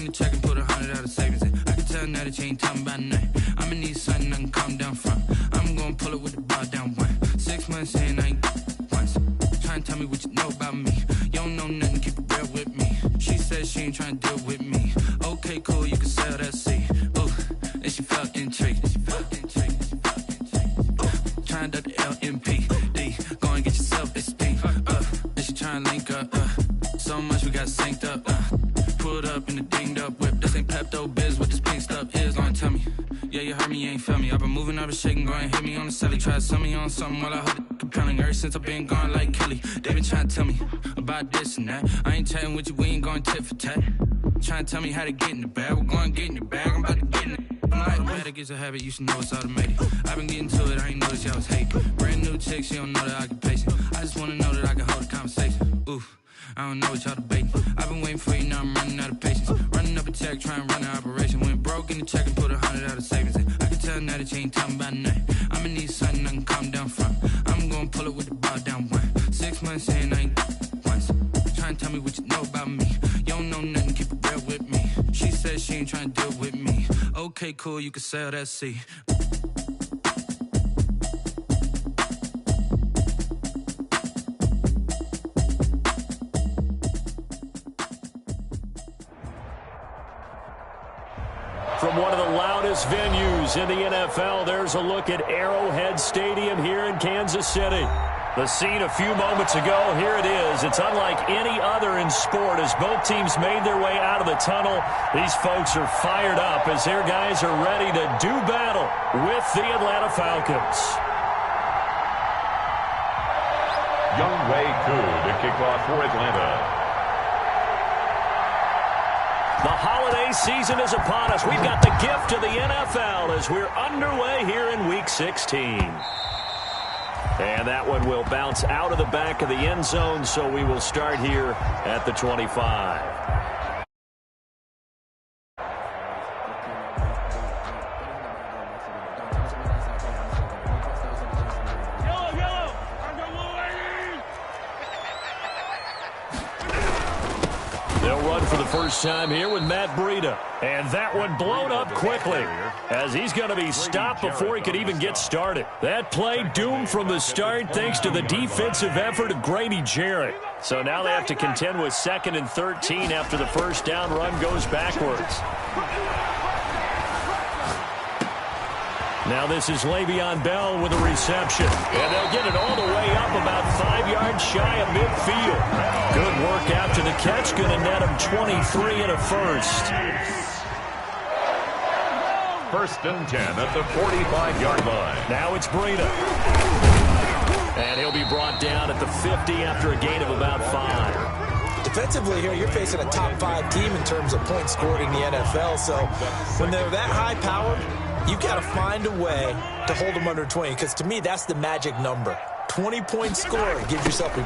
the check and put 100 out of savings in. I can tell now that you ain't talking about nothing. I'ma need something I can calm down from. I'm gonna pull it with the bar down one. 6 months in, I ain't once. Trying to tell me what you know about me. You don't know nothing, keep it real with me. She said she ain't trying to deal with me. Okay, cool, you can sell that seat. Ooh, and she felt intrigued. Trying to the LMPD. Go and get yourself esteemed. And she trying to link up. So much we got synced up. Pulled up in the dinged up whip. This ain't Pepto-Biz, what this pink stuff is. Long tell me. Yeah, you heard me, you ain't felt me. I've been moving, I've been shaking, go and hit me on the celly. Try to sell me on something while I hold it compelling. Ever since I've been gone like Kelly, they been trying to tell me about this and that. I ain't chatting with you, we ain't going tit for tat. Trying to tell me how to get in the bag. We're going to get in the bag, I'm about to get in it. I'm like, automatic is a habit, you should know it's automated. I've been getting to it, I ain't noticed y'all was hating. Brand new chick, she don't know the occupation. I just wanna know that I can hold a conversation. Oof, I don't know what y'all debating. I've been waiting for you, now I'm running out of patience. Running up a check, trying to run an operation. Went broke in the check and put 100 out of savings in. I can tell now that you ain't talking about nothing. I'ma need something I can calm down from. I'm gonna pull it with the bar down one. 6 months in, I ain't once. Trying to tell me what you know about me. You don't know nothing, keep it real with me. She said she ain't trying to deal with me. Okay, cool, you can sell that seat. From one of the loudest venues in the NFL, there's a look at Arrowhead Stadium here in Kansas City. The scene a few moments ago, here it is. It's unlike any other in sport as both teams made their way out of the tunnel. These folks are fired up as their guys are ready to do battle with the Atlanta Falcons. Younghoe Koo to kick off for Atlanta. The holiday season is upon us. We've got the gift of the NFL as we're underway here in Week 16. And that one will bounce out of the back of the end zone, so we will start here at the 25. For the first time here with Matt Breida. And that one blown up quickly as he's going to be stopped before he could even get started. That play doomed from the start thanks to the defensive effort of Grady Jarrett. So now they have to contend with 2nd and 13 after the first down run goes backwards. Now this is Le'Veon Bell with a reception. And they'll get it all the way up about 5 yards shy of midfield. Good work after the catch. Going to net him 23 and a first. 1st and 10 at the 45-yard line. Now it's Breida. And he'll be brought down at the 50 after a gain of about 5. Defensively here, you're facing a top 5 team in terms of points scored in the NFL. So when they're that high-powered, you've got to find a way to hold them under 20, because to me, that's the magic number. 20-point score gives yourself you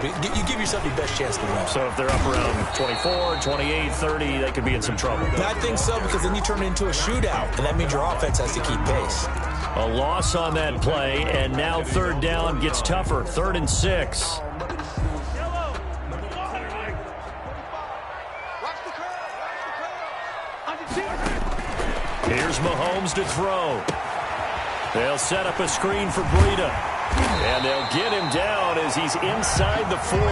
give yourself the best chance to win. So if they're up around 24, 28, 30, they could be in some trouble. I think so, because then you turn it into a shootout, and that means your offense has to keep pace. A loss on that play, and now 3rd down gets tougher. 3rd and 6. Here's Mahomes to throw. They'll set up a screen for Breida. And they'll get him down as he's inside the 40.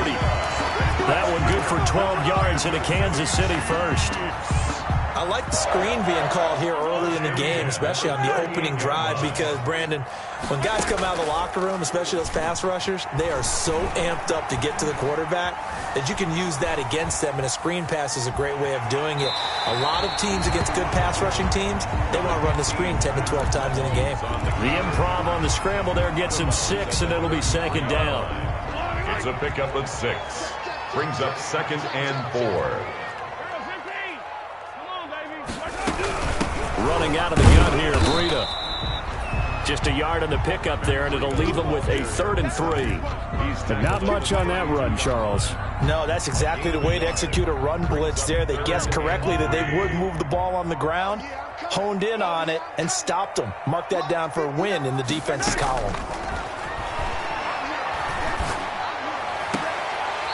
That one good for 12 yards into Kansas City first. I like the screen being called here early in the game, especially on the opening drive, because, Brandon, when guys come out of the locker room, especially those pass rushers, they are so amped up to get to the quarterback that you can use that against them, and a screen pass is a great way of doing it. A lot of teams against good pass rushing teams, they want to run the screen 10 to 12 times in a game. The improv on the scramble there gets him 6, and it'll be 2nd down. It's a pickup of 6. Brings up 2nd and 4. Running out of the gun here, Breida. Just a yard on the pickup there, and it'll leave him with a 3rd and 3. And not much on that run, Charles. No, that's exactly the way to execute a run blitz there. They guessed correctly that they would move the ball on the ground, honed in on it, and stopped them. Mark that down for a win in the defense's column.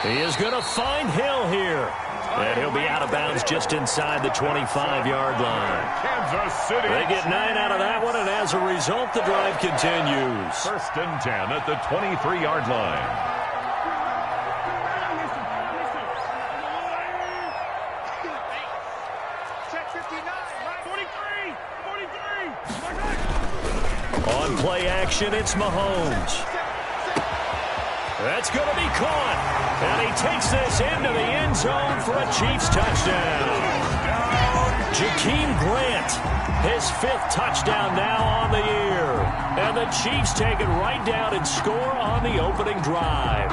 He is going to find Hill here. And he'll be out of bounds just inside the 25-yard line. Kansas City. They get 9 out of that one, and as a result, the drive continues. 1st and 10 at the 23-yard line. On play action, it's Mahomes. That's going to be caught. And he takes this into the end zone for a Chiefs touchdown. Jakeem Grant, his 5th touchdown now on the year. And the Chiefs take it right down and score on the opening drive.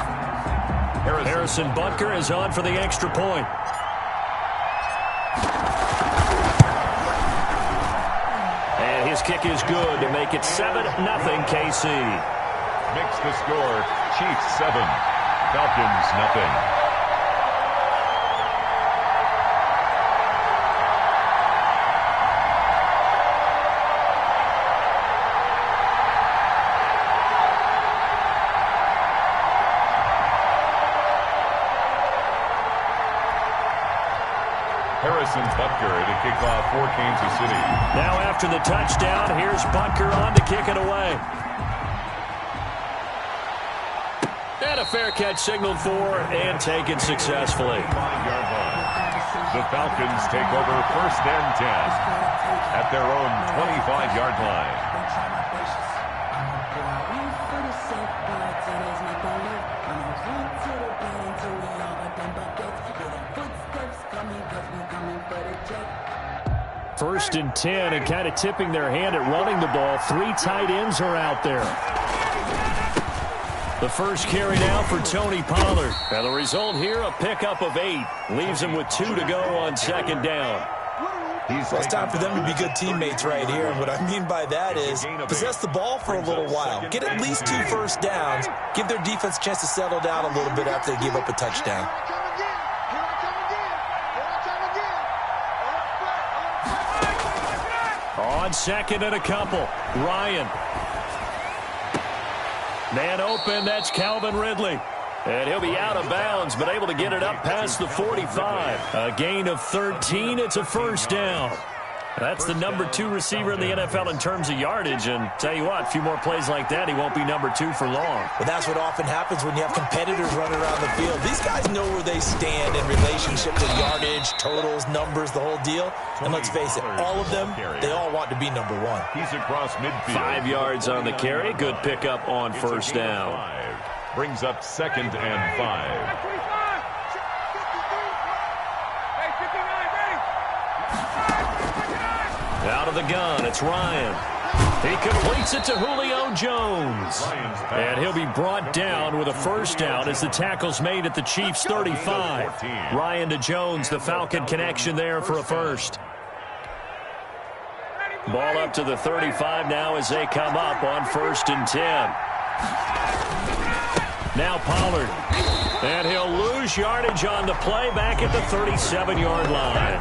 Harrison Butker is on for the extra point. And his kick is good to make it 7-0 KC. Makes the score Chiefs 7, Falcons nothing. Harrison Butker to kick off for Kansas City. Now after the touchdown, here's Butker on to kick it away. And a fair catch signaled for and taken successfully. 5-yard line. The Falcons take over 1st and 10 at their own 25-yard line. First and 10, and kind of tipping their hand at running the ball. 3 tight ends are out there. The first carry now for Tony Pollard. And the result here, a pickup of 8. Leaves him with 2 to go on 2nd down. Well, it's time for them to be good teammates right here. And what I mean by that is possess the ball for a little while. Get at least 2 first downs. Give their defense a chance to settle down a little bit after they give up a touchdown. On 2nd and a couple, Ryan. Man open, that's Calvin Ridley. And he'll be out of bounds, but able to get it up past the 45. A gain of 13, it's a first down. That's the number 2 receiver in the NFL in terms of yardage. And tell you what, a few more plays like that, he won't be number 2 for long. But that's what often happens when you have competitors running around the field. These guys know where they stand in relationship to yardage, totals, numbers, the whole deal. And let's face it, all of them, they all want to be number 1. He's across midfield. 5 yards on the carry. Good pickup on first down. Brings up 2nd and 5. Out of the gun, it's Ryan. He completes it to Julio Jones. And he'll be brought down with a first down as the tackle's made at the Chiefs' 35. Ryan to Jones, the Falcon connection there for a first. Ball up to the 35 now as they come up on 1st and 10. Now Pollard. And he'll lose yardage on the play back at the 37-yard line.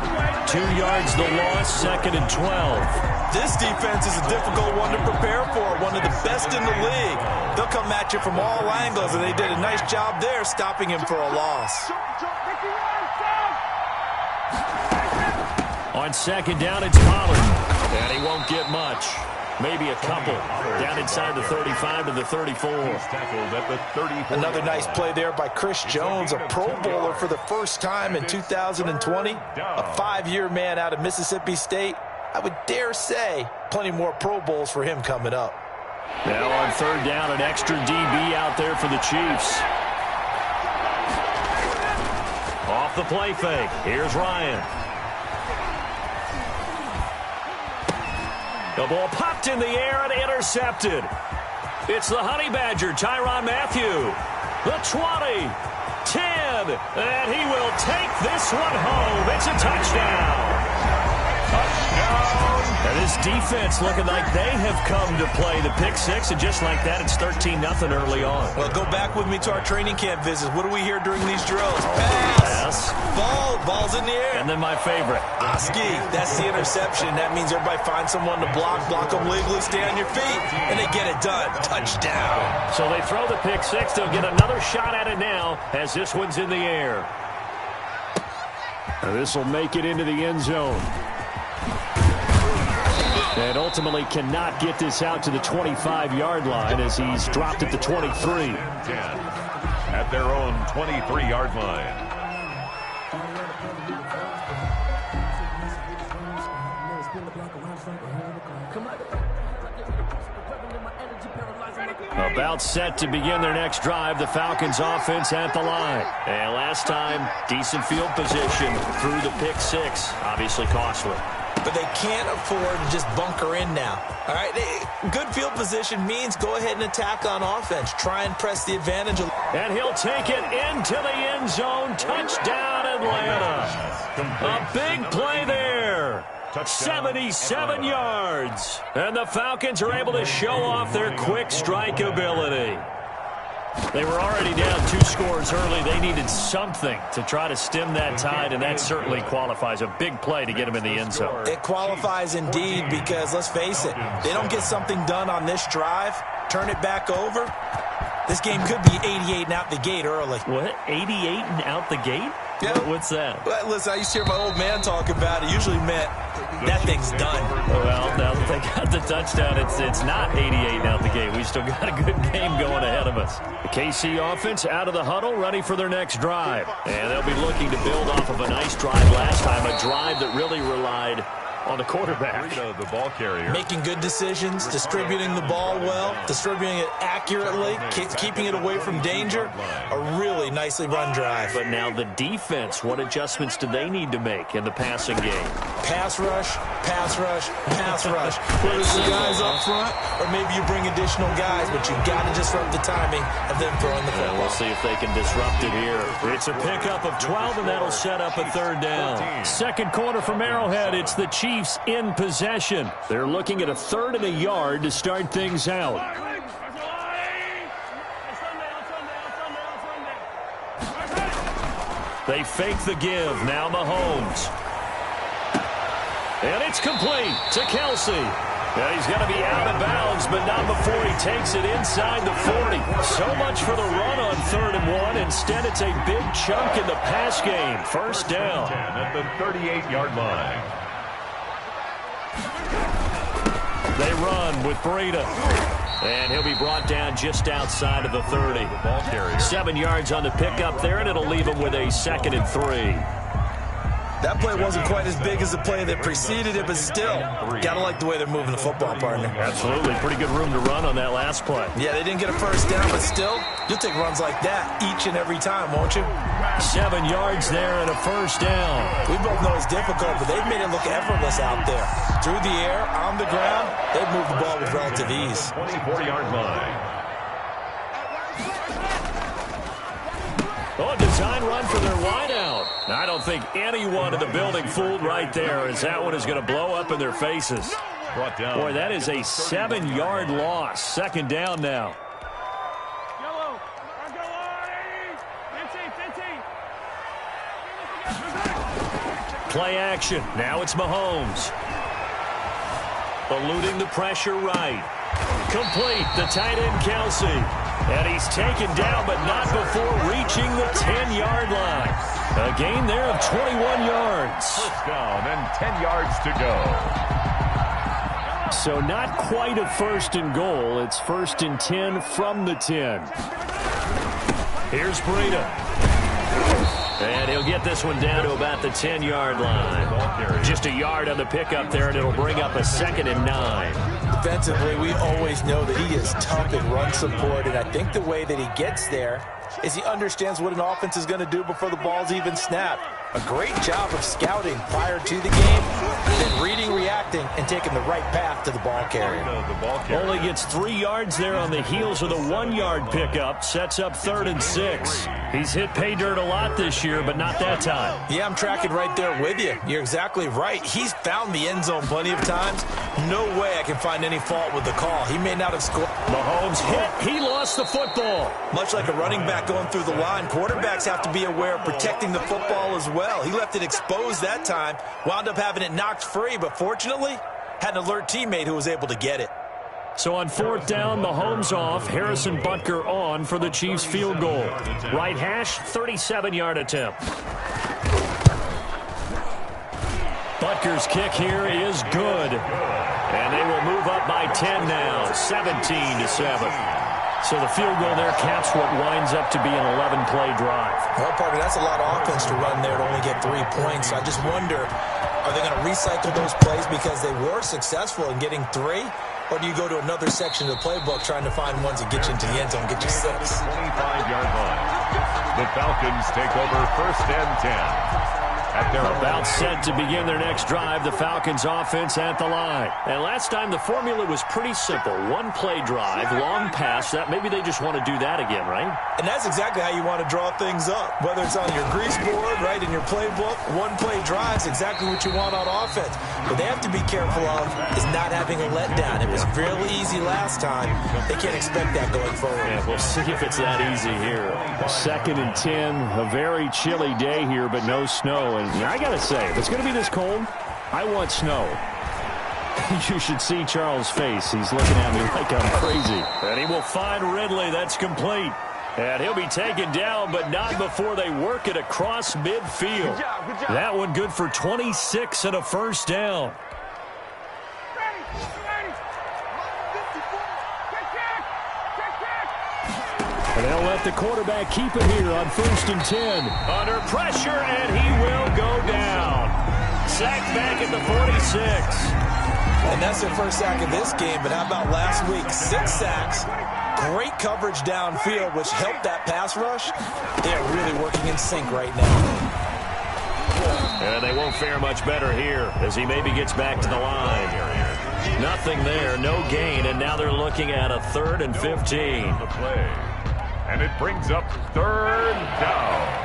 2 yards the loss, 2nd and 12. This defense is a difficult one to prepare for, one of the best in the league. They'll come at you from all angles, and they did a nice job there stopping him for a loss. On 2nd down, it's Pollard. And he won't get much. Maybe a couple. Down inside the 35 to the 34. Another nice play there by Chris Jones, a Pro Bowler for the first time in 2020. A 5-year man out of Mississippi State. I would dare say plenty more Pro Bowls for him coming up. Now on 3rd down, an extra DB out there for the Chiefs. Off the play fake. Here's Ryan. The ball popped in the air and intercepted. It's the Honey Badger, Tyrann Mathieu. The 20, 10, and he will take this one home. It's a touchdown. Touchdown. And this defense looking like they have come to play. The pick 6, and just like that, it's 13-0 early on. Well, go back with me to our training camp visits. What do we hear during these drills? Pass. Ball's in the air. And then my favorite. Ski. That's the interception. That means everybody finds someone to block them legally, stay on your feet, and they get it done. Touchdown. So they throw the pick 6. They'll get another shot at it now as this one's in the air. This will make it into the end zone. And ultimately cannot get this out to the 25-yard line as he's dropped at the 23. 10 at their own 23-yard line. About set to begin their next drive, the Falcons offense at the line. And last time, decent field position through the pick six. Obviously costly. But they can't afford to just bunker in now. All right, good field position means go ahead and attack on offense. Try and press the advantage. And he'll take it into the end zone. Touchdown, Atlanta. A big play there. 77 yards. And the Falcons are able to show off their quick strike ability. They were already down 2 scores early. They needed something to try to stem that tide, and that certainly qualifies. A big play to get them in the end zone. It qualifies indeed because, let's face it, they don't get something done on this drive, turn it back over, this game could be 88 and out the gate early. What? 88 and out the gate? Yeah. What's that? Well, listen, I used to hear my old man talk about it. Usually meant that thing's done. Well, now that they got the touchdown, it's not 88 and out the gate. We still got a good game going ahead of us. The KC offense out of the huddle, ready for their next drive. And they'll be looking to build off of a nice drive last time, a drive that really relied on the quarterback. The ball carrier. Making good decisions, distributing the ball well, distributing it accurately, keeping it away from danger. A really nicely run drive. But now the defense, what adjustments do they need to make in the passing game? Pass rush, pass rush, pass rush. Whether it's the guys up front or maybe you bring additional guys, but you've got to disrupt the timing of them throwing the football. We'll see if they can disrupt it here. It's a pickup of 12, and that'll set up a third down. Second quarter from Arrowhead. It's the Chiefs in possession. They're looking at a 3rd and a yard to start things out. They fake the give. Now Mahomes. And it's complete to Kelsey. Now he's going to be out of bounds, but not before he takes it inside the 40. So much for the run on 3rd and 1. Instead, it's a big chunk in the pass game. First down. At the 38-yard line. They run with Breida. And he'll be brought down just outside of the 30. The ball carrier. 7 yards on the pickup there, and it'll leave him with a 2nd and 3. That play wasn't quite as big as the play that preceded it, but still, gotta like the way they're moving the football, partner. Absolutely. Pretty good room to run on that last play. Yeah, they didn't get a first down, but still, you'll take runs like that each and every time, won't you? 7 yards there and a first down. We both know it's difficult, but they've made it look effortless out there. Through the air, on the ground, they've moved the ball with relative ease. 24-yard line. Oh, a design run for their wideout. I don't think anyone in the building fooled right there, as that one is going to blow up in their faces. Brought down. Boy, that is a 7-yard loss. Second down now. Play action. Now it's Mahomes. Eluding the pressure right. Complete. The tight end, Kelsey. And he's taken down, but not before reaching the 10-yard line. A gain there of 21 yards. First down and 10 yards to go. So not quite a 1st and goal. It's 1st and 10 from the 10. Here's Breida. And he'll get this one down to about the 10-yard line. Just a yard on the pickup there, and it'll bring up a 2nd and 9. Defensively, we always know that he is tough in run support, and I think the way that he gets there is he understands what an offense is going to do before the ball's even snapped. A great job of scouting prior to the game, then reading, reacting, and taking the right path to the ball carrier. Only gets 3 yards there on the heels of the 1-yard pickup. Sets up 3rd and 6. He's hit pay dirt a lot this year, but not that time. Yeah, I'm tracking right there with you. You're exactly right. He's found the end zone plenty of times. No way I can find any fault with the call. He may not have scored. Mahomes hit. He lost the football. Much like a running back going through the line, quarterbacks have to be aware of protecting the football as well. He left it exposed that time, wound up having it knocked free, but fortunately, had an alert teammate who was able to get it. So on 4th down, Mahomes off, Harrison Butker on for the Chiefs field goal. Right hash, 37-yard attempt. Butker's kick here is good. And they will move up by 10 now, 17-7. So the field goal there caps what winds up to be an 11-play drive. Well, partner, that's a lot of offense to run there to only get 3 points. I just wonder, are they going to recycle those plays because they were successful in getting 3? Or do you go to another section of the playbook trying to find ones that get you into the end zone, get you 6? 25-yard line. The Falcons take over 1st and 10. About set to begin their next drive, the Falcons offense at the line. And last time the formula was pretty simple. 1-play drive, long pass. That maybe they just want to do that again, right? And that's exactly how you want to draw things up. Whether it's on your grease board, right, in your playbook, 1-play drive is exactly what you want on offense. What they have to be careful of is not having a letdown. It was really easy last time. They can't expect that going forward. Yeah, we'll see if it's that easy here. 2nd and 10, a very chilly day here, but no snow. And I got to say, if it's going to be this cold, I want snow. You should see Charles' face. He's looking at me like I'm crazy. And he will find Ridley. That's complete. And he'll be taken down, but not before they work it across midfield. Good job. That one good for 26 and a first down. And they'll let the quarterback keep it here on 1st and 10. Under pressure, and he will go down. Sacked back at the 46. And that's their first sack of this game, but how about last week? 6 sacks, great coverage downfield, which helped that pass rush. They're really working in sync right now. And they won't fare much better here as he maybe gets back to the line. Nothing there, no gain, and now they're looking at a 3rd and 15. The play. And it brings up 3rd down.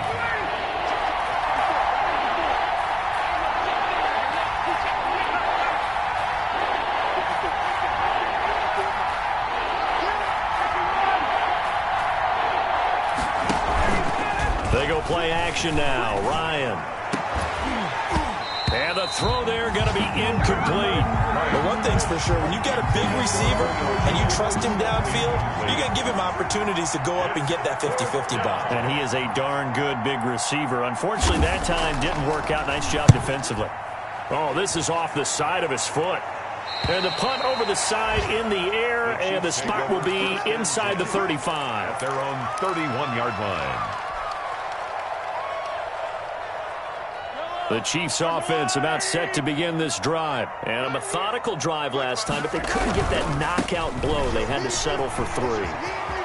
They go play action now. Ryan. And the throw there going to be incomplete. But one thing's for sure, when you got a big receiver and you trust him downfield, you got to give him opportunities to go up and get that 50-50 ball. And he is a darn good big receiver. Unfortunately, that time didn't work out. Nice job defensively. Oh, this is off the side of his foot. And the punt over the side in the air, and the spot will be inside the 35. At their own 31-yard line. The Chiefs offense about set to begin this drive. And a methodical drive last time, but they couldn't get that knockout blow. They had to settle for 3.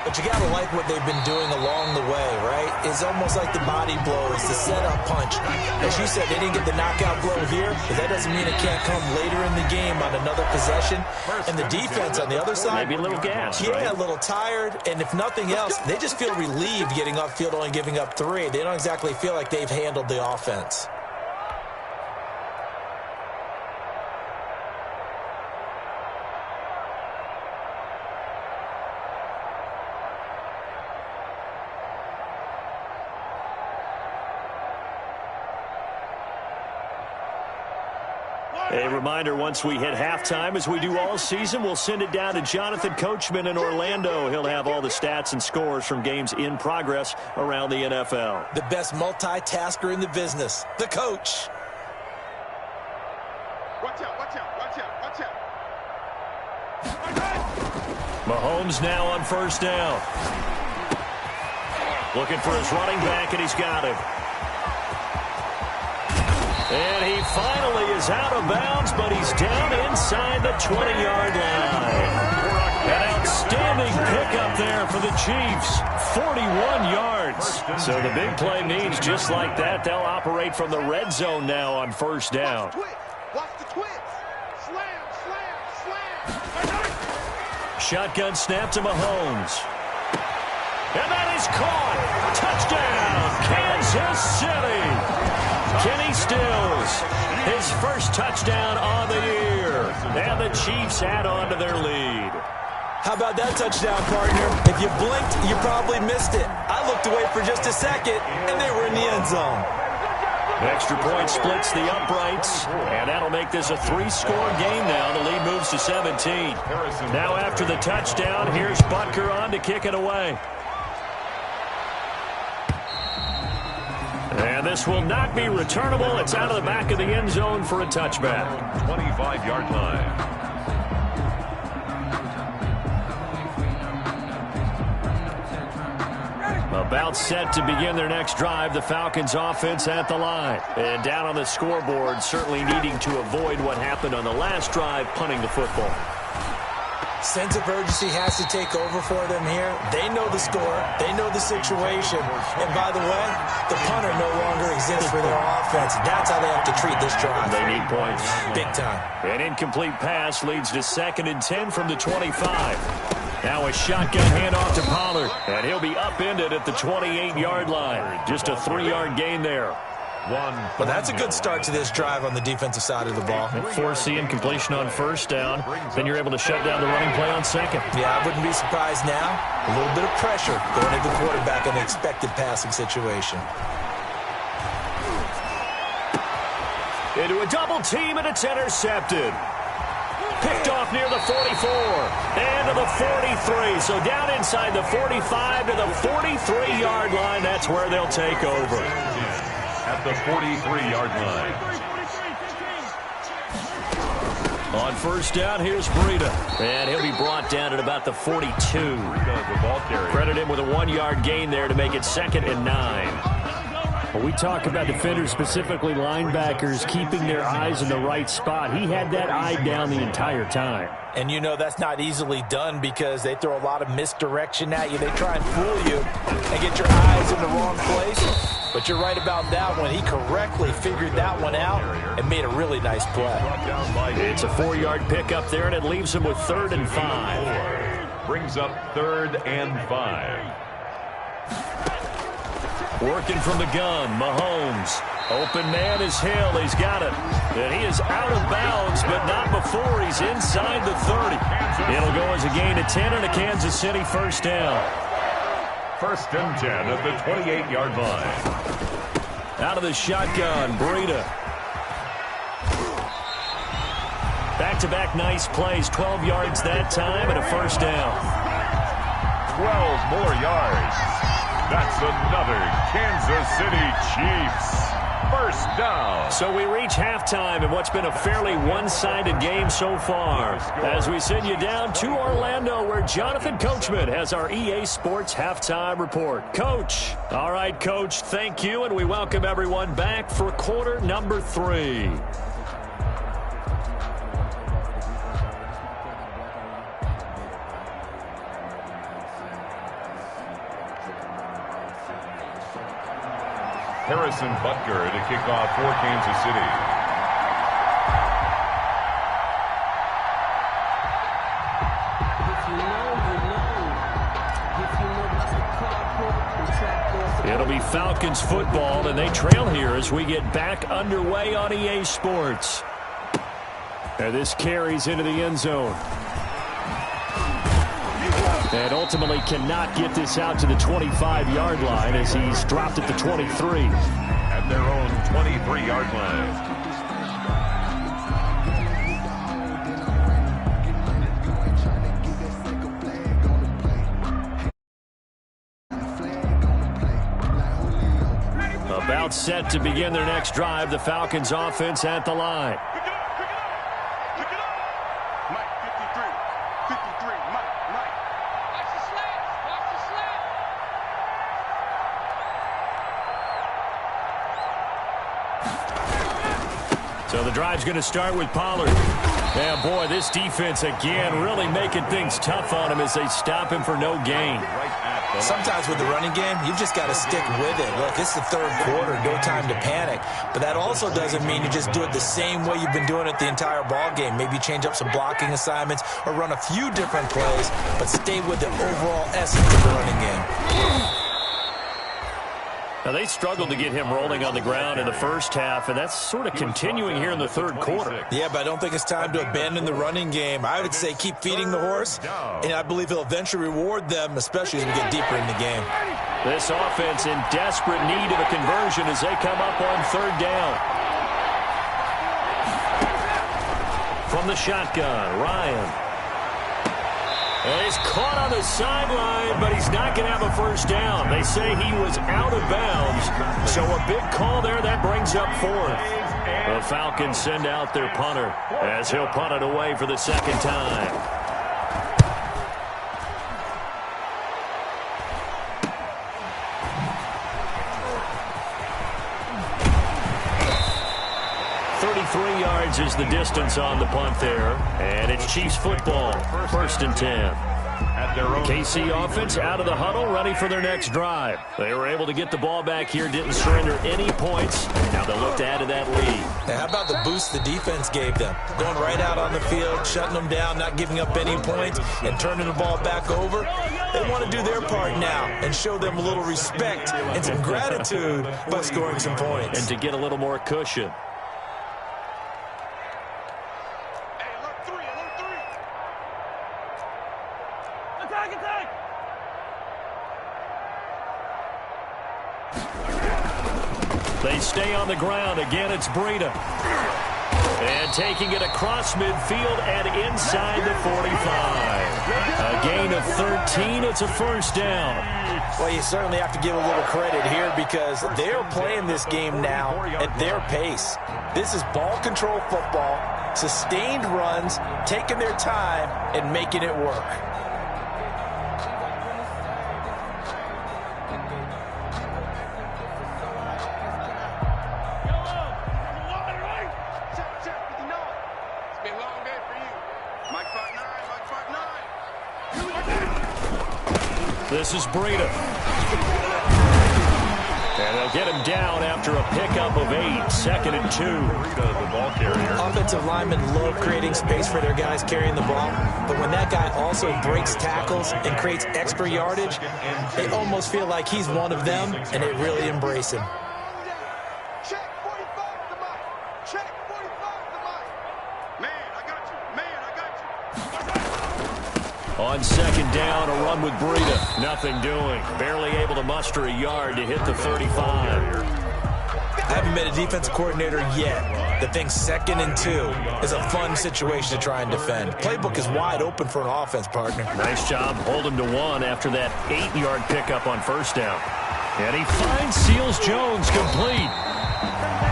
But you got to like what they've been doing along the way, right? It's almost like the body blows, the setup punch. As you said, they didn't get the knockout blow here, but that doesn't mean it can't come later in the game on another possession. And the defense on the other side, maybe a little gas, yeah, right? A little tired. And if nothing else, they just feel relieved getting upfield, only giving up 3. They don't exactly feel like they've handled the offense. A reminder, once we hit halftime, as we do all season, we'll send it down to Jonathan Coachman in Orlando. He'll have all the stats and scores from games in progress around the NFL. The best multitasker in the business, the coach. Watch out, watch out, watch out, watch out. Mahomes now on 1st down. Looking for his running back, and he's got him. And he finally is out of bounds, but he's down inside the 20-yard line. An outstanding pickup there for the Chiefs. 41 yards. So the big play means just like that, they'll operate from the red zone now on 1st down. Watch the twist. Slam, slam, slam. Shotgun snap to Mahomes. And that is caught. Touchdown, Kansas City. Kenny Stills, his first touchdown on the year. And the Chiefs add on to their lead. How about that touchdown, partner? If you blinked, you probably missed it. I looked away for just a second, and they were in the end zone. Extra point splits the uprights, and that'll make this a 3-score game now. The lead moves to 17. Now after the touchdown, here's Butker on to kick it away. And This will not be returnable. It's out of the back of the end zone for a touchback. 25-yard line. About set to begin their next drive, the Falcons offense at the line. And down on the scoreboard, certainly needing to avoid what happened on the last drive, punting the football. Sense of urgency has to take over for them here. They know the score. They know the situation. And by the way, the punter no longer exists for their offense. That's how they have to treat this drive. They need points. Big time. An incomplete pass leads to 2nd and 10 from the 25. Now a shotgun handoff to Pollard. And he'll be upended at the 28-yard line. Just a 3-yard gain there. Well, that's a good start to this drive on the defensive side of the ball. Force the incompletion on first down. Then you're able to shut down the running play on second. Yeah, I wouldn't be surprised now. A little bit of pressure going into the quarterback in an expected passing situation. Into a double team, and it's intercepted. Picked off near the 44 and to the 43. So down inside the 45 to the 43-yard line. That's where they'll take over. At the 43-yard line. On first down, here's Breida. And he'll be brought down at about the 42. The ball carrier. Credit him with a 1-yard gain there to make it 2nd and 9. Well, we talk about defenders, specifically linebackers, keeping their eyes in the right spot. He had that eye down the entire time. And you know that's not easily done because they throw a lot of misdirection at you. They try and fool you and get your eyes in the wrong place. But you're right about that one. He correctly figured that one out and made a really nice play. It's a 4-yard pickup there, and it leaves him with 3rd and 5. Brings up 3rd and 5. Working from the gun, Mahomes. Open man is Hill. He's got it. And he is out of bounds, but not before he's inside the 30. It'll go as a gain of 10 and a Kansas City first down. 1st and 10 at the 28-yard line. Out of the shotgun, Breida. Back-to-back nice plays, 12 yards that time and a first down. 12 more yards. That's another Kansas City Chiefs first down. So we reach halftime in what's been a fairly one-sided game so far. As we send you down to Orlando, where Jonathan Coachman has our EA Sports halftime report. Coach. All right, Coach, thank you, and we welcome everyone back for quarter number 3. Harrison Butker to kick off for Kansas City. It'll be Falcons football, and they trail here as we get back underway on EA Sports. And this carries into the end zone. And ultimately cannot get this out to the 25-yard line as he's dropped at the 23. At their own 23-yard line. About set to begin their next drive, the Falcons offense at the line. So the drive's going to start with Pollard. And boy, this defense again really making things tough on him as they stop him for no gain. Sometimes with the running game, you've just got to stick with it. Look, it's the 3rd quarter, no time to panic. But that also doesn't mean you just do it the same way you've been doing it the entire ball game. Maybe change up some blocking assignments or run a few different plays, but stay with the overall essence of the running game. Now, they struggled to get him rolling on the ground in the first half, and that's sort of continuing here in the 3rd quarter. Yeah, but I don't think it's time to abandon the running game. I would say keep feeding the horse, and I believe he'll eventually reward them, especially as we get deeper in the game. This offense in desperate need of a conversion as they come up on 3rd down. From the shotgun, Ryan. And he's caught on the sideline, but he's not going to have a first down. They say he was out of bounds. So a big call there. That brings up fourth. The Falcons send out their punter as he'll punt it away for the second time. Yards is the distance on the punt there, and it's Chiefs football, 1st and 10. KC offense out of the huddle, ready for their next drive. They were able to get the ball back here, didn't surrender any points. Now they'll look to add to that lead. Now, how about the boost the defense gave them? Going right out on the field, shutting them down, not giving up any points, and turning the ball back over. They want to do their part now and show them a little respect and some gratitude by scoring some points. And to get a little more cushion. They stay on the ground. Again, it's Breida. And taking it across midfield and inside the 45. A gain of 13. It's a first down. Well, you certainly have to give a little credit here because they're playing this game now at their pace. This is ball control football, sustained runs, taking their time, and making it work. This is Breida. And they'll get him down after a pickup of 8, 2nd and 2. Breida, the ball carrier. Offensive linemen love creating space for their guys carrying the ball, but when that guy also breaks tackles and creates extra yardage, they almost feel like he's one of them, and they really embrace him. Check 45 to Mike. Check 45 to Mike. Man, I got you. Man, I got you. On 2nd down, a run with Breida. Nothing doing. Barely able to muster a yard to hit the 35. I haven't met a defensive coordinator yet that thinks 2nd and 2 is a fun situation to try and defend. Playbook is wide open for an offense, partner. Nice job holding to 1 after that 8-yard pickup on 1st down. And he finds Seals Jones complete.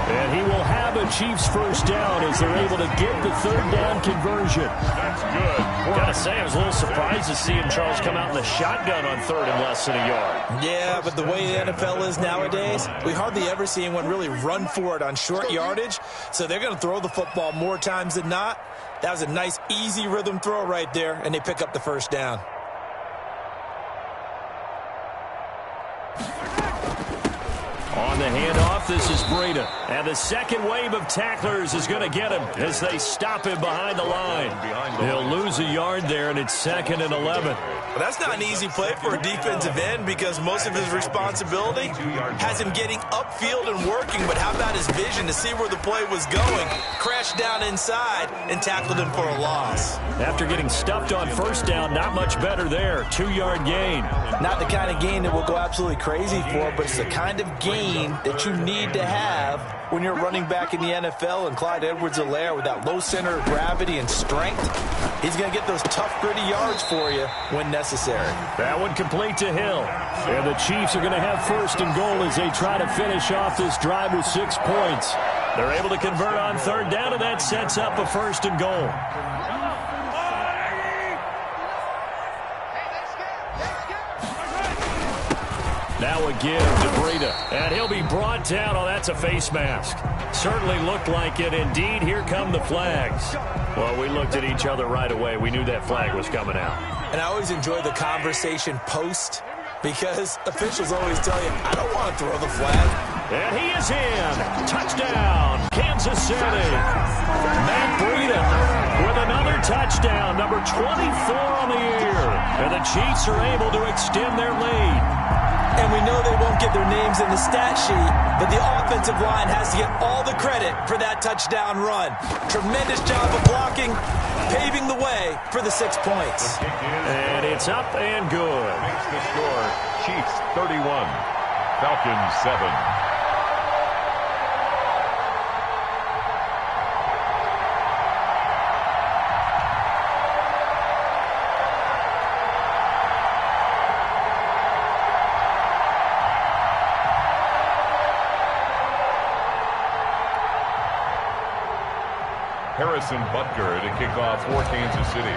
And he will have a Chiefs first down as they're able to get the 3rd down conversion. That's good. Gotta say, I was a little surprised to see him, Charles, come out in the shotgun on 3rd and less than a yard. Yeah, but the way the NFL is nowadays, we hardly ever see anyone really run for it on short yardage. So they're going to throw the football more times than not. That was a nice, easy rhythm throw right there, and they pick up the first down. On the handoff, this is Breida. And the second wave of tacklers is going to get him as they stop him behind the line. He'll lose a yard there, and it's 2nd and 11. Well, that's not an easy play for a defensive end because most of his responsibility has him getting upfield and working, but how about his vision to see where the play was going? Crashed down inside and tackled him for a loss. After getting stuffed on 1st down, not much better there. 2-yard gain. Not the kind of gain that we'll go absolutely crazy for, but it's the kind of gain that you need to have when you're running back in the NFL, and Clyde Edwards-Helaire with that low center of gravity and strength, he's going to get those tough, gritty yards for you when necessary. That one complete to Hill. And the Chiefs are going to have 1st and goal as they try to finish off this drive with 6 points. They're able to convert on 3rd down, and that sets up a 1st and goal. Now a give to Breida. And he'll be brought down. Oh, that's a face mask. Certainly looked like it. Indeed, here come the flags. Well, we looked at each other right away. We knew that flag was coming out. And I always enjoy the conversation post because officials always tell you, I don't want to throw the flag. And he is in. Touchdown, Kansas City. Matt Breida with another touchdown, number 24 on the year. And the Chiefs are able to extend their lead. And we know they won't get their names in the stat sheet, but the offensive line has to get all the credit for that touchdown run. Tremendous job of blocking, paving the way for the 6 points. And it's up and good. Makes the score Chiefs 31, Falcons 7. Harrison Butker to kick off for Kansas City.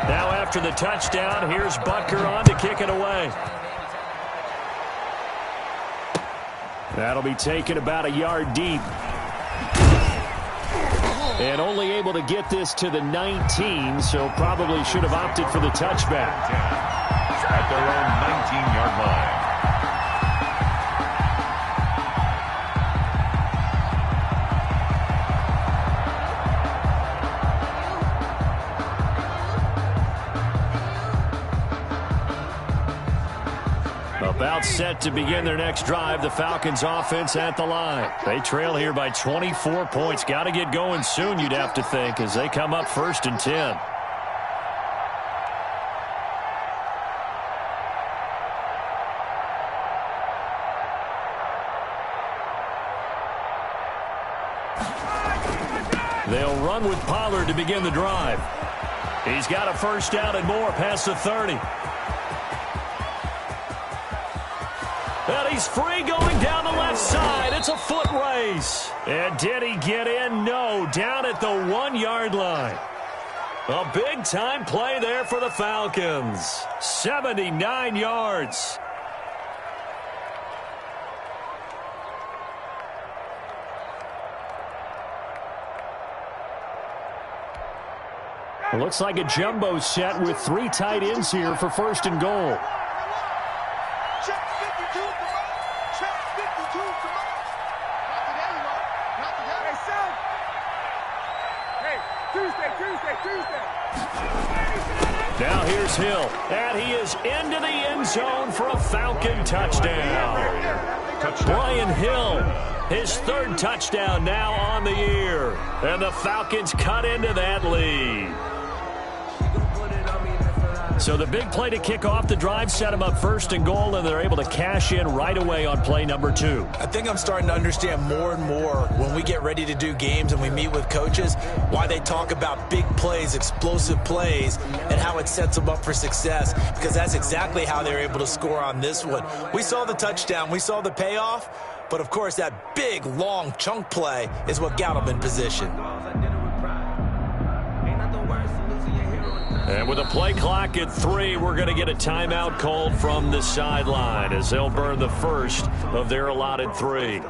Now after the touchdown, here's Butker on to kick it away. That'll be taken about a yard deep. And only able to get this to the 19, so probably should have opted for the touchback. At their own 19-yard line. About set to begin their next drive, the Falcons offense at the line. They trail here by 24 points. Got to get going soon, you'd have to think, as they come up 1st and 10. They'll run with Pollard to begin the drive. He's got a first down and more past the 30. And he's free going down the left side. It's a foot race. And did he get in? No. Down at the 1-yard line. A big-time play there for the Falcons. 79 yards. It looks like a jumbo set with 3 tight ends here for 1st and goal. Now here's Hill, and he is into the end zone for a Falcon touchdown. Brian Hill, his 3rd touchdown now on the year. And the Falcons cut into that lead. So the big play to kick off the drive set them up 1st and goal, and they're able to cash in right away on play number 2. I think I'm starting to understand more and more when we get ready to do games and we meet with coaches why they talk about big plays, explosive plays, and how it sets them up for success, because that's exactly how they're able to score on this one. We saw the touchdown. We saw the payoff. But, of course, that big, long chunk play is what got them in position. And with a play clock at 3, we're going to get a timeout called from the sideline as they'll burn the first of their allotted 3.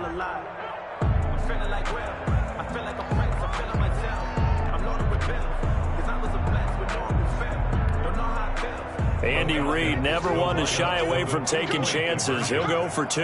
Andy Reid, never one to shy away from taking chances. He'll go for 2.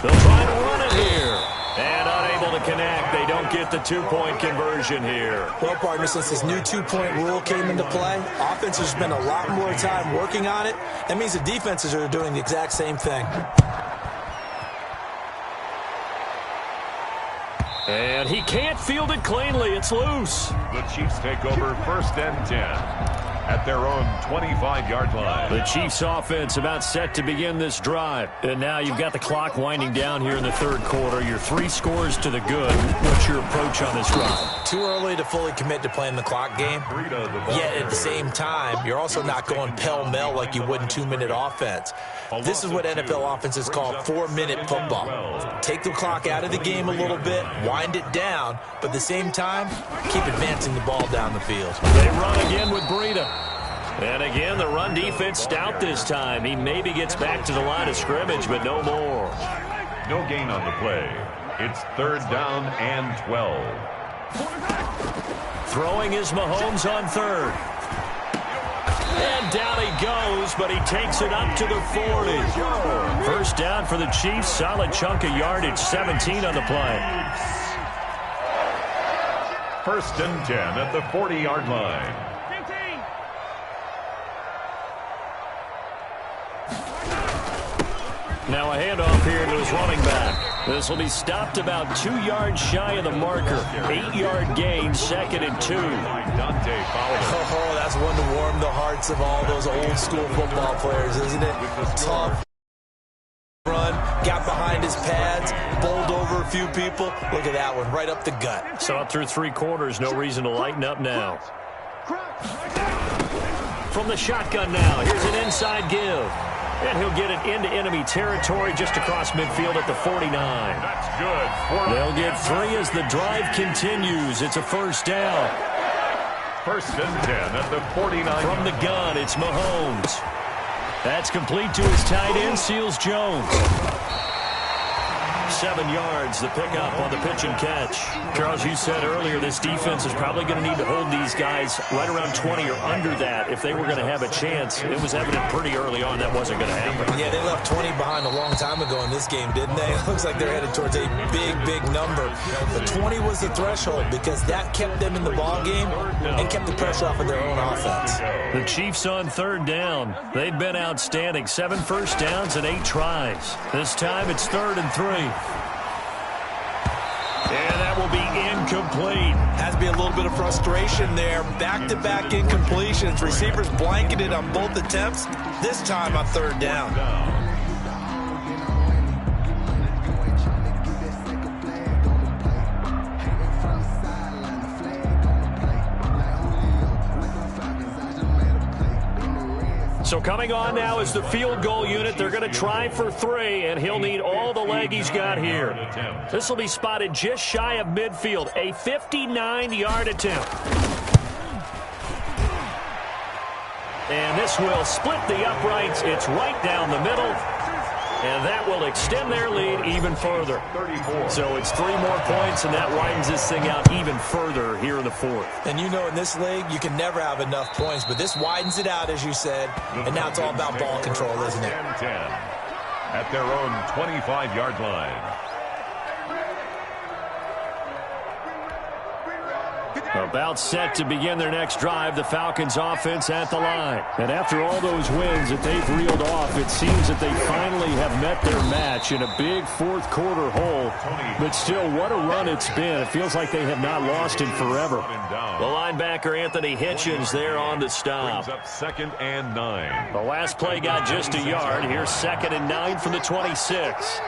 They'll try to run it here. And unable to connect. They don't get the 2-point conversion here. Well, partner, since this new 2-point rule came into play, offenses spend a lot more time working on it. That means the defenses are doing the exact same thing. And he can't field it cleanly. It's loose. The Chiefs take over 1st and 10. At their own 25-yard line. The Chiefs offense about set to begin this drive. And now you've got the clock winding down here in the 3rd quarter. Your 3 scores to the good. What's your approach on this drive? Too early to fully commit to playing the clock game. Yet at the same time, you're also not going pell-mell like you would in 2-minute offense. This is what NFL offenses call 4-minute football. Take the clock out of the game a little bit, wind it down, but at the same time, keep advancing the ball down the field. They run again with Breida. And again, the run defense stout this time. He maybe gets back to the line of scrimmage, but no more. No gain on the play. It's 3rd down and 12. Throwing is Mahomes on 3rd. And down he goes, but he takes it up to the 40. 1st down for the Chiefs. Solid chunk of yardage, 17 on the play. 1st and 10 at the 40-yard line. Now a handoff here to his running back. This will be stopped about 2 yards shy of the marker. 8-yard gain, 2nd and 2. Oh, that's one to warm the hearts of all those old school football players, isn't it? Tough run, got behind his pads, bowled over a few people. Look at that one, right up the gut. Saw it through 3 quarters, no reason to lighten up now. From the shotgun now, here's an inside give. And he'll get it into enemy territory just across midfield at the 49. That's good. They'll get 3 as the drive continues. It's a first down. First and 10 at the 49. From the gun, it's Mahomes. That's complete to his tight end, Seals Jones. 7 yards, the pickup on the pitch and catch. Charles, you said earlier this defense is probably going to need to hold these guys right around 20 or under that if they were going to have a chance. It was evident pretty early on that wasn't going to happen. Yeah, they left 20 behind a long time ago in this game, didn't they? It looks like they're headed towards a big number. But 20 was the threshold because that kept them in the ball game and kept the pressure off of their own offense. The Chiefs on third down. They've been outstanding. 7 first downs and 8 tries. This time it's 3rd and 3. And that will be incomplete. Has to be a little bit of frustration there. Back-to-back incompletions. Receivers blanketed on both attempts. This time on 3rd down. So coming on now is the field goal unit. They're going to try for 3, and he'll need all the leg he's got here. This will be spotted just shy of midfield, a 59-yard attempt. And this will split the uprights. It's right down the middle. And that will extend their lead even further. So it's 3 more points, and that widens this thing out even further here in the 4th. And you know in this league, you can never have enough points, but this widens it out, as you said, and now it's all about ball control, isn't it? 10 at their own 25-yard line. About set to begin their next drive, the Falcons offense at the line. And after all those wins that they've reeled off, it seems that they finally have met their match in a big 4th quarter hole. But still, what a run it's been. It feels like they have not lost in forever. The linebacker, Anthony Hitchens, there on the stop. Brings up 2nd and 9. The last play got just a yard. Here's 2nd and 9 from the 26.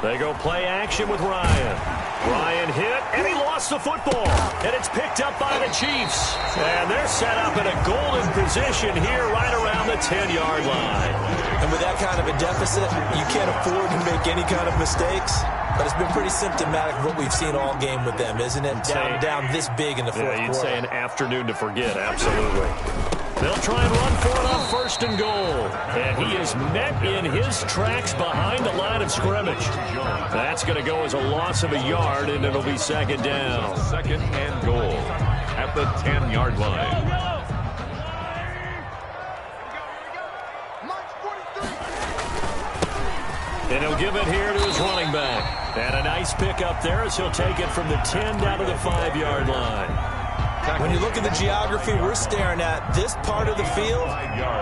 They go play action with Ryan. Ryan hit, and he lost the football. And it's picked up by the Chiefs. And they're set up in a golden position here right around the 10-yard line. And with that kind of a deficit, you can't afford to make any kind of mistakes. But it's been pretty symptomatic of what we've seen all game with them, isn't it? Down this big in the 4th quarter. You'd say an afternoon to forget, absolutely. They'll try and run for it on 1st and goal. And he is met in his tracks behind the line of scrimmage. That's going to go as a loss of a yard, and it'll be 2nd down. 2nd and goal at the 10-yard line. And he'll give it here to his running back. And a nice pickup there as he'll take it from the 10 down to the 5-yard line. When you look at the geography we're staring at, this part of the field,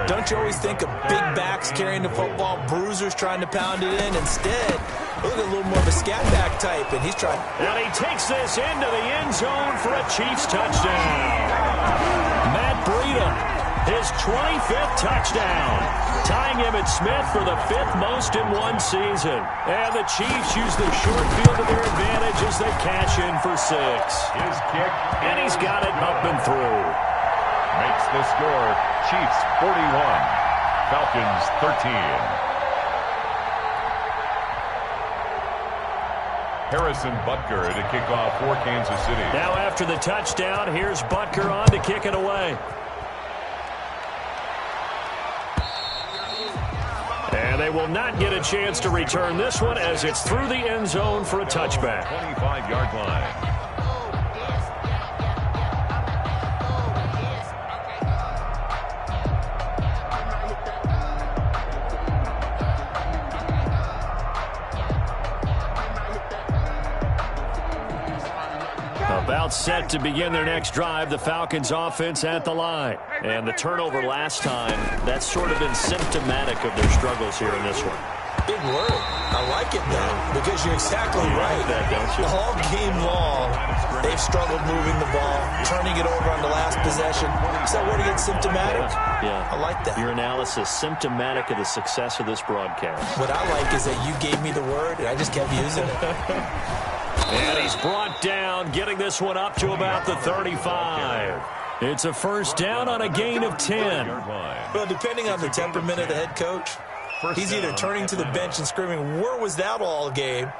don't you always think of big backs carrying the football, bruisers trying to pound it in? Instead, look at a little more of a scat back type, and he's trying. And he takes this into the end zone for a Chiefs touchdown. Matt Breida, his 25th touchdown. Tying Emmitt Smith for the 5th most in one season. And the Chiefs use the short field to their advantage as they cash in for 6. His kick. And he's got it up and through. Makes the score Chiefs 41, Falcons 13. Harrison Butker to kick off for Kansas City. Now after the touchdown, here's Butker on to kick it away. And they will not get a chance to return this one as it's through the end zone for a touchback. 25-yard line. About set to begin their next drive, the Falcons offense at the line. And the turnover last time, that's sort of been symptomatic of their struggles here in this one. Big word. I like it, though, because you're exactly right. Like that, don't you? All game long, they've struggled moving the ball, turning it over on the last possession. Is that word again, symptomatic? Yeah. I like that. Your analysis, symptomatic of the success of this broadcast. What I like is that you gave me the word, and I just kept using it. And he's brought down, getting this one up to about the 35. It's a first down on a gain of 10. Well, depending on the temperament of the head coach, he's either turning to the bench and screaming, "Where was that all game?"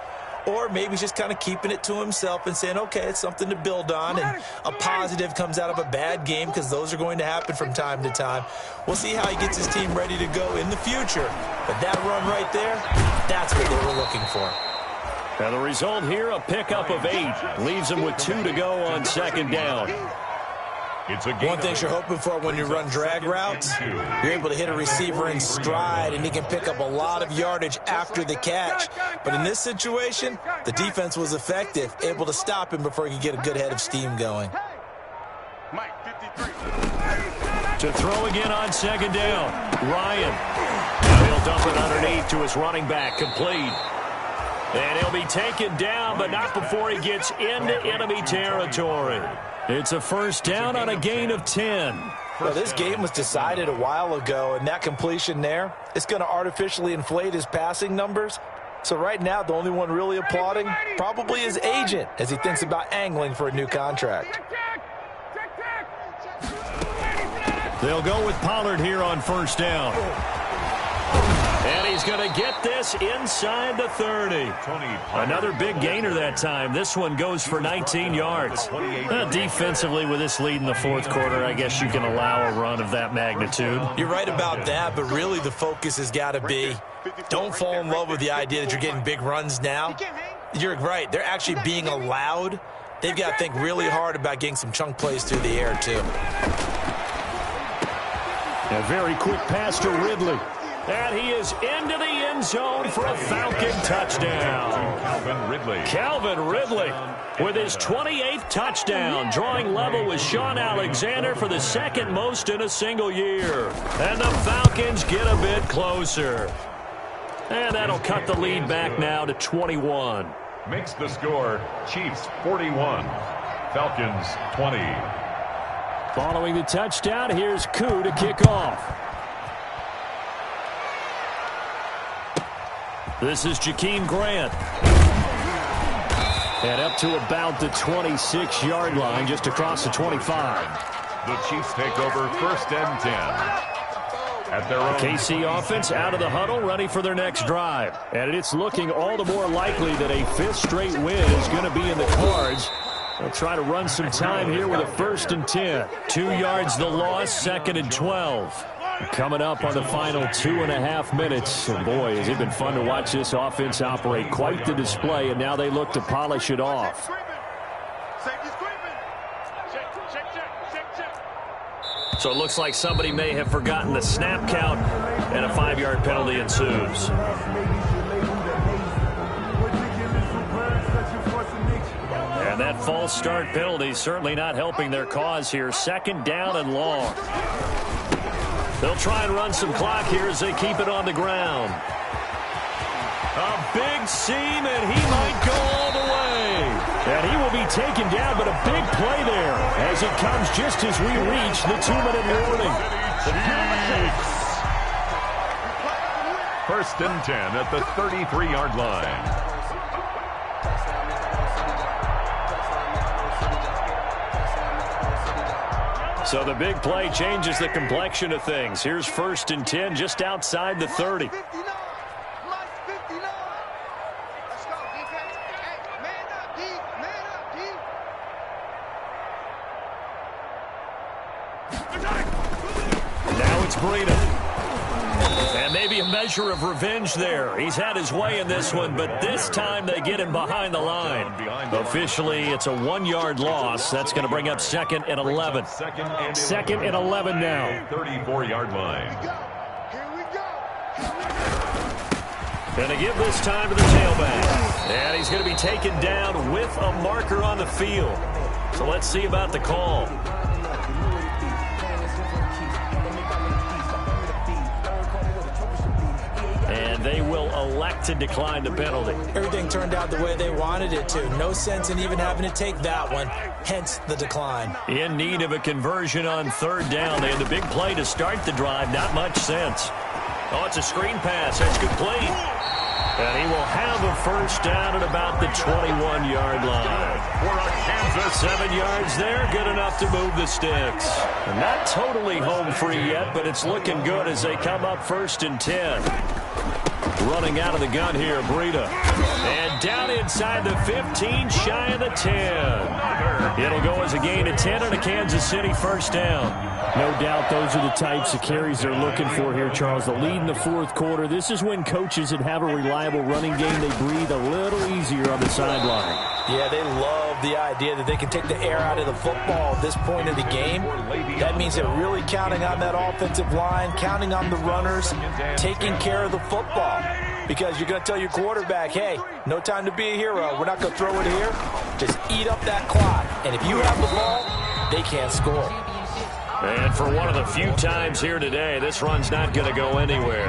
Or maybe he's just kind of keeping it to himself and saying, okay, it's something to build on, and a positive comes out of a bad game, because those are going to happen from time to time. We'll see how he gets his team ready to go in the future. But that run right there, that's what they were looking for. And the result here, a pickup of 8. Leaves them with 2 to go on second down. One thing you're hoping for when you run drag routes, you're able to hit a receiver in stride, and he can pick up a lot of yardage after the catch. But in this situation, the defense was effective, able to stop him before he could get a good head of steam going. To throw again on second down, Ryan. Now he'll dump it underneath to his running back, complete. And he'll be taken down, but not before he gets into enemy territory. It's a first down on a gain of 10. Well, this game was decided a while ago, and that completion there is going to artificially inflate his passing numbers. So right now, the only one really applauding probably his agent as he thinks about angling for a new contract. They'll go with Pollard here on first down. And he's going to get this inside the 30. Another big gainer that time. This one goes for 19 yards. Defensively, with this lead in the fourth quarter, I guess you can allow a run of that magnitude. You're right about that, but really the focus has got to be, don't fall in love with the idea that you're getting big runs now. You're right. They're actually being allowed. They've got to think really hard about getting some chunk plays through the air, too. A very quick pass to Ridley. And he is into the end zone for a Falcon touchdown. Calvin Ridley with his 28th touchdown, drawing level with Sean Alexander for the second most in a single year. And the Falcons get a bit closer. And that'll cut the lead back now to 21. Makes the score Chiefs 41, Falcons 20. Following the touchdown, here's Koo to kick off. This is Jakeem Grant. And up to about the 26-yard line, just across the 25. The Chiefs take over first and 10. At their own. KC offense out of the huddle, ready for their next drive. And it's looking all the more likely that a fifth straight win is going to be in the cards. They'll try to run some time here with a first and 10. 2 yards the loss, second and 12. Coming up on the final 2.5 minutes. And boy, has it been fun to watch this offense operate. Quite the display, and now they look to polish it off. So it looks like somebody may have forgotten the snap count, and a 5-yard penalty ensues. And that false start penalty certainly not helping their cause here. Second down and long. They'll try and run some clock here as they keep it on the ground. A big seam, and he might go all the way. And he will be taken down, but a big play there as it comes just as we reach the 2-minute warning. First and 10 at the 33-yard line. So the big play changes the complexion of things. Here's first and 10 just outside the 30. Now it's Breida. And maybe a measure of revenge there. He's had his way in this one, but this time they get him behind the line. Officially, it's a 1-yard loss. That's going to bring up second and 11. Second and 11 now. 34-yard line. Going to give this time to the tailback. And he's going to be taken down with a marker on the field. So let's see about the call. And they will elect to decline the penalty. Everything turned out the way they wanted it to. No sense in even having to take that one, hence the decline. In need of a conversion on third down. They had the big play to start the drive. Not much sense. Oh, it's a screen pass. That's complete. And he will have a first down at about the 21-yard line. 7 yards there, good enough to move the sticks. And not totally home free yet, but it's looking good as they come up 1st and 10. Running out of the gun here, Breida. And down inside the 15, shy of the 10. It'll go as a gain of 10 and a Kansas City first down. No doubt those are the types of carries they're looking for here, Charles. The lead in the 4th quarter. This is when coaches that have a reliable running game, they breathe a little easier on the sideline. Yeah, they love the idea that they can take the air out of the football at this point of the game. That means they're really counting on that offensive line, counting on the runners, taking care of the football. Because you're going to tell your quarterback, hey, no time to be a hero. We're not going to throw it here. Just eat up that clock. And if you have the ball, they can't score. And for one of the few times here today, this run's not going to go anywhere.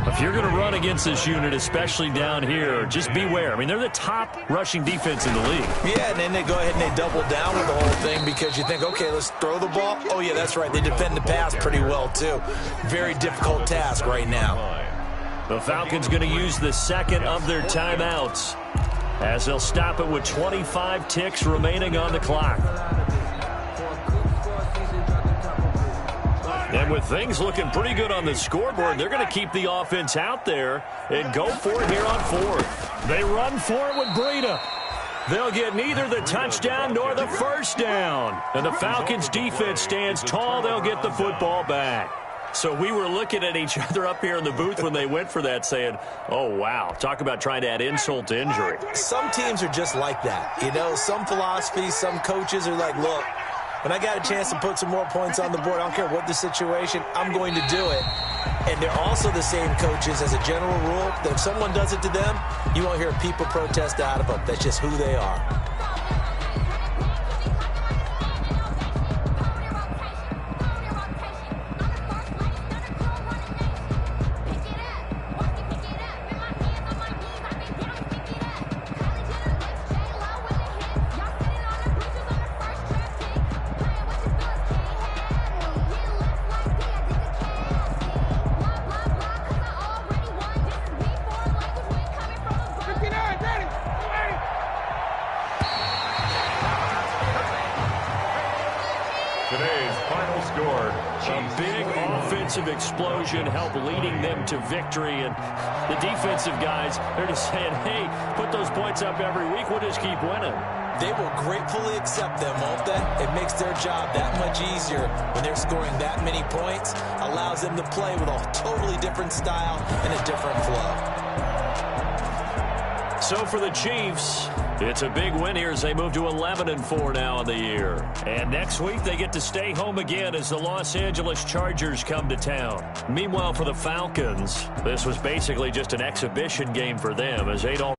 If you're going to run against this unit, especially down here, just beware. I mean, they're the top rushing defense in the league. Yeah, and then they go ahead and they double down with the whole thing because you think, okay, let's throw the ball. Oh, yeah, that's right. They defend the pass pretty well, too. Very difficult task right now. The Falcons going to use the second of their timeouts as they'll stop it with 25 ticks remaining on the clock. And with things looking pretty good on the scoreboard, they're going to keep the offense out there and go for it here on 4th. They run for it with Breida. They'll get neither the touchdown nor the first down. And the Falcons defense stands tall. They'll get the football back. So we were looking at each other up here in the booth when they went for that saying, oh, wow, talk about trying to add insult to injury. Some teams are just like that. You know, some philosophies, some coaches are like, look, when I got a chance to put some more points on the board, I don't care what the situation, I'm going to do it. And they're also the same coaches as a general rule that if someone does it to them, you won't hear people protest out of them. That's just who they are. Explosion help leading them to victory, and the defensive guys, they're just saying, hey, put those points up every week, we'll just keep winning. They will gratefully accept them, won't they? It makes their job that much easier when they're scoring that many points, allows them to play with a totally different style and a different flow. So for the Chiefs, it's a big win here as they move to 11-4 now in the year. And next week, they get to stay home again as the Los Angeles Chargers come to town. Meanwhile, for the Falcons, this was basically just an exhibition game for them as they don't